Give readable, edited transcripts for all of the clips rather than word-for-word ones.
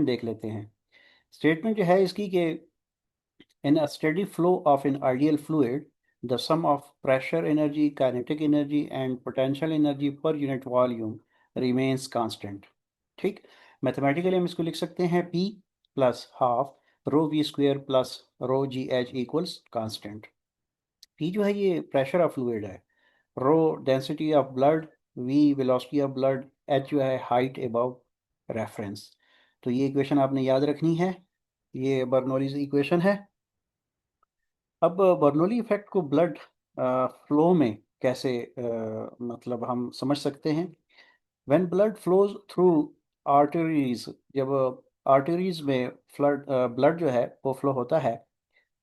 देख लेते हैं। स्टेटमेंट जो है इसकी कि in a steady flow of an ideal fluid the sum of pressure energy, kinetic energy and potential energy per unit volume remains constant. ठीक, मैथमेटिकली हम इसको लिख सकते हैं P plus half rho v square plus rho g h equals constant. P जो है ये pressure of fluid है, rho density of blood, V velocity of blood, H जो है हाइट अबव रेफरेंस। तो ये इक्वेशन आपने याद रखनी है, ये बर्नौलीज इक्वेशन है। अब बर्नौली इफेक्ट को ब्लड फ्लो में कैसे मतलब हम समझ सकते हैं। When blood flows through arteries, जब आर्टरीज में ब्लड जो है वो फ्लो होता है,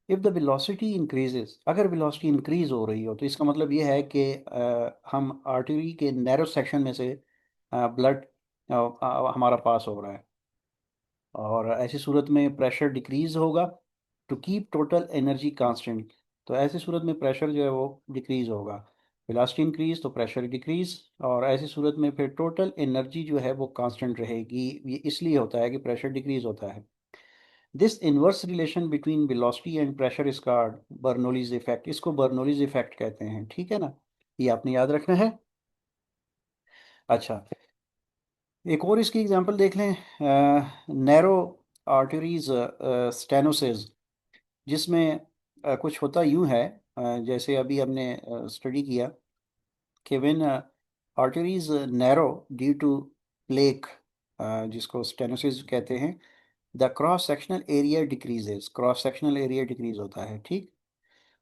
इफ़ द वेलोसिटी इंक्रीजेस, अगर वेलोसिटी इंक्रीज हो रही हो तो इसका मतलब ये है कि हम आर्टरी के नैरो सेक्शन में से ब्लड हमारा पास हो रहा है, और ऐसी सूरत में प्रेशर डिक्रीज होगा to keep total energy constant. तो ऐसी सूरत में प्रेशर जो है वो डिक्रीज होगा, वेलोसिटी इंक्रीज तो प्रेशर डिक्रीज, और ऐसी सूरत में फिर टोटल एनर्जी जो है वो कांस्टेंट रहेगी। ये इसलिए होता है कि प्रेशर डिक्रीज होता है। This inverse relation between velocity and pressure is called Bernoulli's effect. इसको बर्नौलीज इफेक्ट कहते हैं, ठीक है ना, ये आपने याद रखना है। अच्छा, एक और इसकी एग्जांपल देख लें, नैरो आर्टरीज स्टेनोसिस, जिसमें कुछ होता यूं है, जैसे अभी हमने स्टडी किया कि when arteries narrow due to plaque, जिसको स्टेनोसिस कहते हैं, the cross sectional area decreases, cross sectional area decrease होता है। ठीक,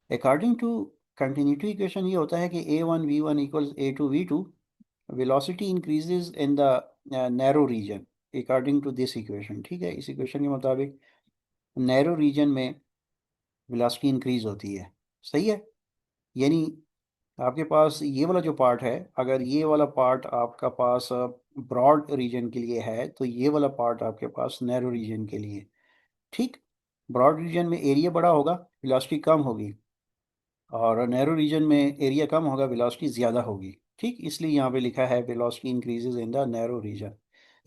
अकॉर्डिंग टू कंटिन्यूटी इक्वेशन ये होता है कि A1 V1 equals A2 V2, velocity increases in the narrow region according to this equation। ठीक है, इस इक्वेशन के मुताबिक नैरो रीजन में वेलोसिटी इंक्रीज होती है। सही है, यानी आपके पास ये वाला जो पार्ट है, अगर ये वाला पार्ट आपका पास ब्रॉड रीजन के लिए है तो ये वाला पार्ट आपके पास नैरो रीजन के लिए। ठीक, ब्रॉड रीजन में एरिया बड़ा होगा, वेलोसिटी कम होगी, और नैरो रीजन में एरिया कम होगा, वेलोसिटी ज़्यादा होगी। ठीक, इसलिए यहाँ पे लिखा है velocity increases in the narrow region,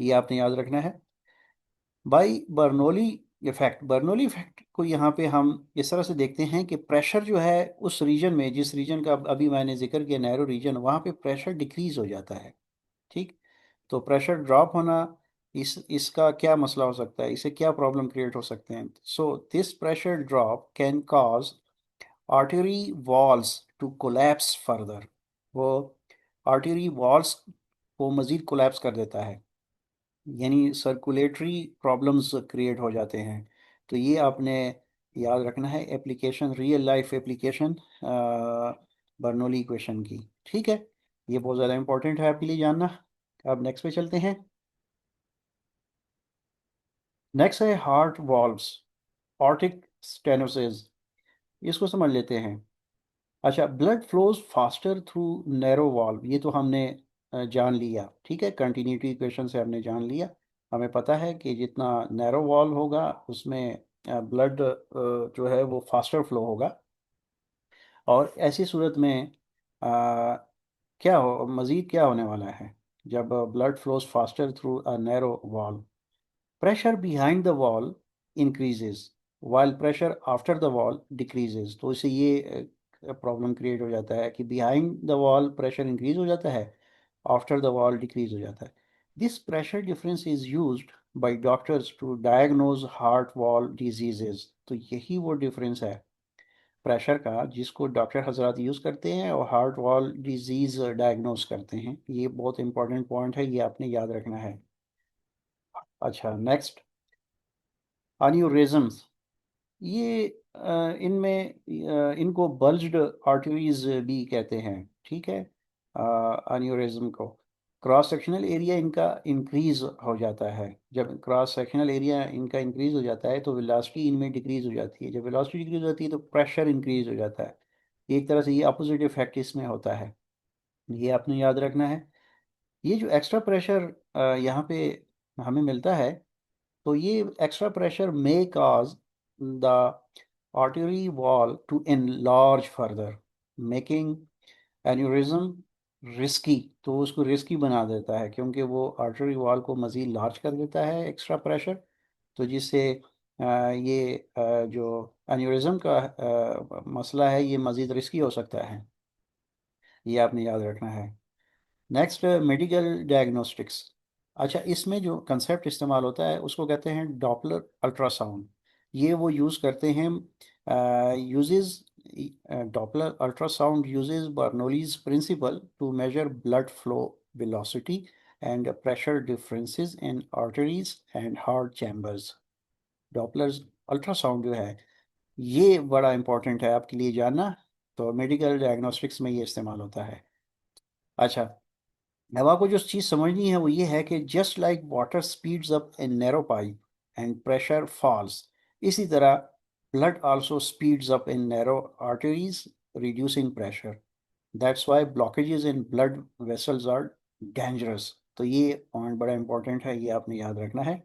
ये आपने याद रखना है। By Bernoulli effect, Bernoulli effect को यहाँ पे हम इस तरह से देखते हैं कि प्रेशर जो है उस रीजन में, जिस रीजन का अभी मैंने जिक्र किया नैरो रीजन, वहाँ पे प्रेशर डिक्रीज हो जाता है। ठीक, तो प्रेशर ड्रॉप होना, इसका क्या मसला हो सकता है, इससे क्या प्रॉब्लम क्रिएट हो सकते हैं। So this pressure drop can cause artery walls to collapse further, वो आर्टरी वॉल्स को मज़ीद कोलैप्स कर देता है, यानी सर्कुलेटरी प्रॉब्लम्स क्रिएट हो जाते हैं। तो ये आपने याद रखना है, application, real life application Bernoulli equation की। ठीक है, ये बहुत ज़्यादा इंपॉर्टेंट है आपके लिए जानना। अब नेक्स्ट पे चलते हैं। नेक्स्ट है हार्ट वॉल्व्स, ऑर्टिक स्टेनोसिस, इसको समझ लेते हैं। अच्छा, blood flows faster through narrow valve, ये तो हमने जान लिया। ठीक है, कंटिन्यूटी इक्वेशन से हमने जान लिया, हमें पता है कि जितना नैरो वॉल्व होगा उसमें ब्लड जो है वो फास्टर फ्लो होगा, और ऐसी सूरत में क्या हो, मज़ीद क्या होने वाला है जब blood flows faster through a narrow valve, pressure behind the wall increases while pressure after the wall decreases. तो इससे ये प्रॉब्लम क्रिएट हो जाता है कि behind the wall pressure increase हो जाता है, आफ्टर द वॉल डिक्रीज हो जाता है। This pressure difference is used by doctors to diagnose heart wall diseases. तो यही वो डिफरेंस है प्रेशर का जिसको डॉक्टर हजरात यूज़ करते हैं और हार्ट वॉल डिजीज़ डायग्नोज करते हैं। ये बहुत इंपॉर्टेंट पॉइंट है, ये आपने याद रखना है। अच्छा, नेक्स्ट, अन्यूरिज्म्स, ये इनमें इनको बल्ज्ड आर्टरीज भी कहते हैं। ठीक है, अन्यूरिज्म को क्रॉस सेक्शनल एरिया इनका इंक्रीज हो जाता है। जब क्रॉस सेक्शनल एरिया इनका इंक्रीज हो जाता है तो वेलोसिटी इनमें डिक्रीज हो जाती है, जब वेलोसिटी डिक्रीज हो जाती है तो प्रेशर इंक्रीज हो जाता है। एक तरह से ये अपोजिट इफेक्ट इसमें होता है, ये आपने याद रखना है। ये जो एक्स्ट्रा प्रेशर यहाँ पे हमें मिलता है, तो ये extra pressure may cause the artery wall to enlarge further, making aneurysm risky। तो उसको रिस्की बना देता है क्योंकि वो आर्टरी वॉल को मज़ीद लार्ज कर देता है एक्स्ट्रा प्रेशर, तो जिससे ये जो एन्यूरिज्म का मसला है ये मज़ीद रिस्की हो सकता है, ये आपने याद रखना है। Next, medical diagnostics. अच्छा, इसमें जो कंसेप्ट इस्तेमाल होता है उसको कहते हैं डॉपलर अल्ट्रासाउंड। ये वो यूज़ करते हैं, uses Doppler ultrasound uses Bernoulli's principle to measure blood flow velocity and pressure differences in arteries and heart chambers. Doppler ultrasound जो है ये बड़ा इंपॉर्टेंट है आपके लिए जानना, तो मेडिकल डायग्नोस्टिक्स में ये इस्तेमाल होता है। अच्छा, अब आपको जो चीज़ समझनी है वो ये है कि just like water speeds up in narrow pipe and pressure falls, इसी तरह blood also speeds up in narrow arteries reducing pressure. That's why blockages in blood vessels are dangerous. तो ये पॉइंट बड़ा इंपॉर्टेंट है, ये आपने याद रखना है।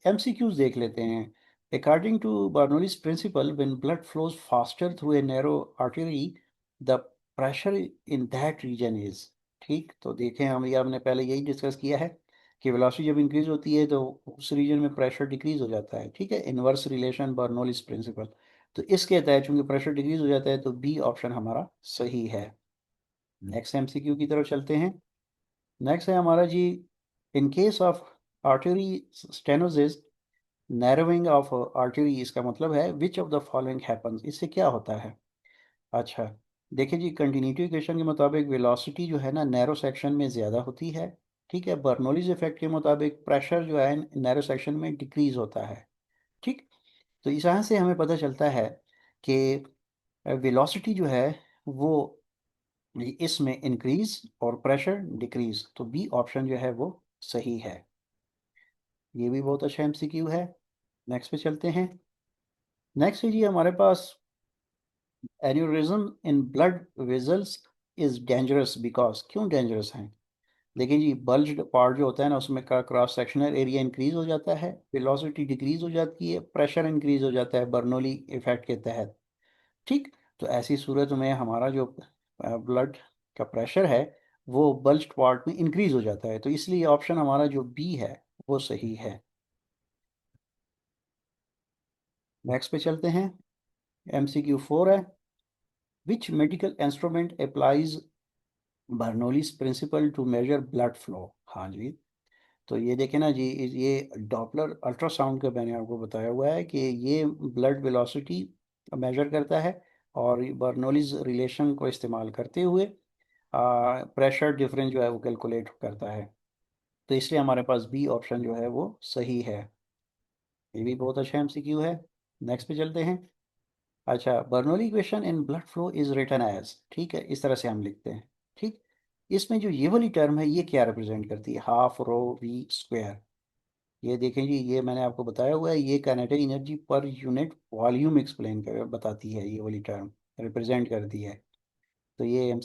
MCQs देख लेते हैं। According to Bernoulli's principle, when blood flows faster through a narrow artery, the pressure in that region is. ठीक, तो देखें हम, ये हमने पहले यही डिस्कस किया है कि वेलोसिटी जब इंक्रीज होती है तो उस रीजन में प्रेशर डिक्रीज हो जाता है। ठीक है, इनवर्स रिलेशन बर्नौलीज प्रिंसिपल। तो इसके तहत चूंकि प्रेशर डिक्रीज हो जाता है तो बी ऑप्शन हमारा सही है। नेक्स्ट MCQ की तरफ चलते हैं। नेक्स्ट है हमारा जी, in case of artery stenosis, narrowing of artery, इसका मतलब है which of the following happens, इससे क्या होता है। अच्छा, देखिए जी, कंटिन्यूटी इक्वेशन के मुताबिक वेलोसिटी जो है ना नैरो सेक्शन में ज़्यादा होती है। ठीक है, बर्नौलीज इफेक्ट के मुताबिक प्रेशर जो है नैरो सेक्शन में डिक्रीज होता है। ठीक, तो इस यहाँ से हमें पता चलता है कि वेलोसिटी जो है वो इसमें इंक्रीज और प्रेशर डिक्रीज, तो बी ऑप्शन जो है वो सही है। ये भी बहुत अच्छा MCQ है। नेक्स्ट पे चलते हैं। नेक्स्ट है जी हमारे पास, aneurysm in blood vessels is dangerous because, क्यों डेंजरस हैं। देखिए जी, बल्ज्ड पार्ट जो होता है ना उसमें का क्रॉस सेक्शनल एरिया इंक्रीज हो जाता है, वेलोसिटी डिक्रीज हो जाती है, प्रेशर इंक्रीज हो जाता है बर्नौली इफेक्ट के तहत। ठीक, तो ऐसी सूरत में हमारा जो ब्लड का प्रेशर है वो बल्ज्ड पार्ट में इंक्रीज हो जाता है, तो इसलिए ऑप्शन हमारा जो बी है वो सही है। नेक्स्ट पे चलते हैं। MCQ 4 है, which medical instrument applies Bernoulli's principle to measure blood flow. हाँ जी, तो ये देखें ना जी, ये डॉपलर अल्ट्रासाउंड का मैंने आपको बताया हुआ है कि ये ब्लड वेलोसिटी मेजर करता है और बर्नौलीज रिलेशन को इस्तेमाल करते हुए प्रेशर डिफरेंस जो है वो कैलकुलेट करता है। तो इसलिए हमारे पास बी ऑप्शन जो है वो सही है। ये भी बहुत अच्छा MCQ है। नेक्स्ट पे चलते हैं। अच्छा, Bernoulli equation in blood flow is written as, ठीक है, इस तरह से हम लिखते हैं। ठीक, इसमें जो ये वाली टर्म है ये क्या रिप्रेजेंट करती है, हाफ रो वी स्क्वायर। ये देखें जी, ये मैंने आपको बताया हुआ है, ये kinetic energy per unit volume explain कर बताती है, ये वाली टर्म रिप्रेजेंट करती है। तो ये